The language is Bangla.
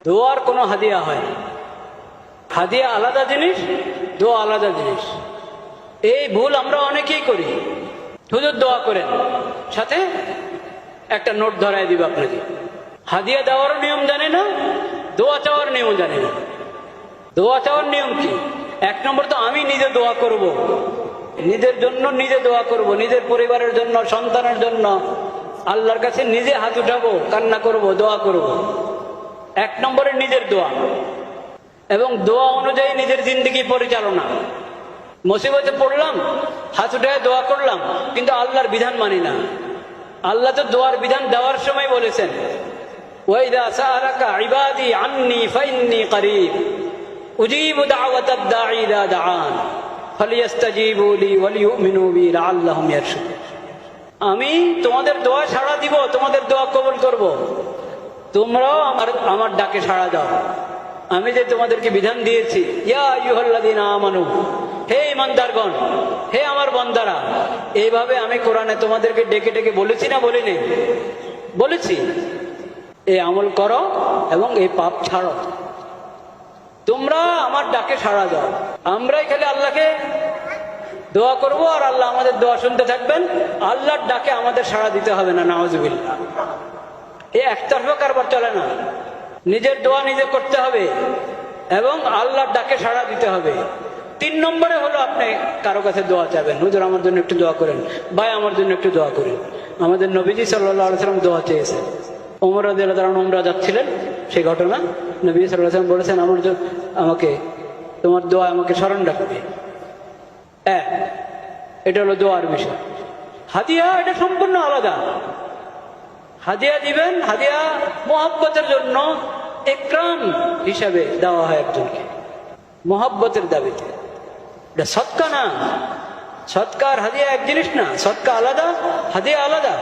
দোয়ার কোনো হাদিয়া হয় না। হাদিয়া আলাদা জিনিস, দোয়া আলাদা জিনিস। এই ভুল আমরা অনেকেই করি। হুজুর দোয়া করেন, সাথে একটা নোট ধরায় দিব আপনাকে। হাদিয়া দেওয়ারও নিয়ম জানে না, দোয়া চাওয়ার নিয়ম জানে না। দোয়া চাওয়ার নিয়ম কি? এক নম্বর তো আমি নিজে দোয়া করব, নিজের জন্য নিজে দোয়া করব, নিজের পরিবারের জন্য, সন্তানের জন্য আল্লাহর কাছে নিজে হাত উঠাবো, কান্না করব, দোয়া করব। এক নম্বরে নিজের দোয়া, এবং দোয়া অনুযায়ী নিজের জিন্দেগি পরিচালনা। মুসিবতে পড়লাম, হাত উঠে দোয়া করলাম, কিন্তু আল্লাহর বিধান মানি না। আল্লাহ তো দোয়ার বিধান দেওয়ার সময় বলেছেন, ওয়াইদা সাআলাকা ইবাদি আন্নী ফাইন্নী করিব উজিবু দাওয়াতাদ দাঈ ইযা দাআন ফালিয়াস্তাজিবু লি ওয়ালিয়ুমিনু বি লাআল্লাহুম ইয়ারশুদুন। আমি তোমাদের দোয়া সাড়া দিব, তোমাদের দোয়া কবুল করব, তোমরাও আমার ডাকে সাড়া দাও। আমি যে তোমাদেরকে বিধান দিয়েছি, ইয়া আইয়ুহাল্লাযীনা আমানু, হে ঈমানদারগণ, হে আমার বান্দারা, এইভাবে আমি কোরআনে তোমাদেরকে ডেকে ডেকে বলেছি না বলিনি? বলেছি। এই আমল করো এবং এই পাপ ছাড়ো, তোমরা আমার ডাকে সাড়া দাও। আমরাই খালি আল্লাহকে দোয়া করব আর আল্লাহ আমাদের দোয়া শুনতে থাকবেন। আল্লাহর ডাকে আমাদের সাড়া দিতে হবে না, নাউজুবিল্লাহ। এই একতরফা কারবার চলে না। নিজের দোয়া নিজে করতে হবে এবং আল্লাহর ডাকে সাড়া দিতে হবে। 3 নম্বরে হলো আপনি কারো কাছে দোয়া চাবেন, হুজুর আমার জন্য একটু দোয়া করেন, ভাই আমার জন্য একটু দোয়া করেন। আমাদের নবীজি সাল্লাল্লাহু আলাইহি ওয়াসাল্লাম দোয়া চেয়েছেন। ওমর রাদিয়াল্লাহু তাআলা উমরা যাচ্ছিলেন, সেই ঘটনা নবী সাল্লাল্লাহু আলাইহি ওয়াসাল্লাম বলেছেন, আমাকে তোমার দোয়া আমাকে স্মরণ রাখবে। এটা হলো দোয়ার বিষয়। হাদিয়া এটা সম্পূর্ণ আলাদা। হাদিয়া দিবেন, হাদিয়া মোহাব্বতের জন্য ইকরাম হিসাবে দেওয়া হয় একজনকে, মোহাব্বতের দাবিতে। এটা সদকা না। সদকার হাদিয়া এক জিনিস না, সদকা আলাদা, হাদিয়া আলাদা।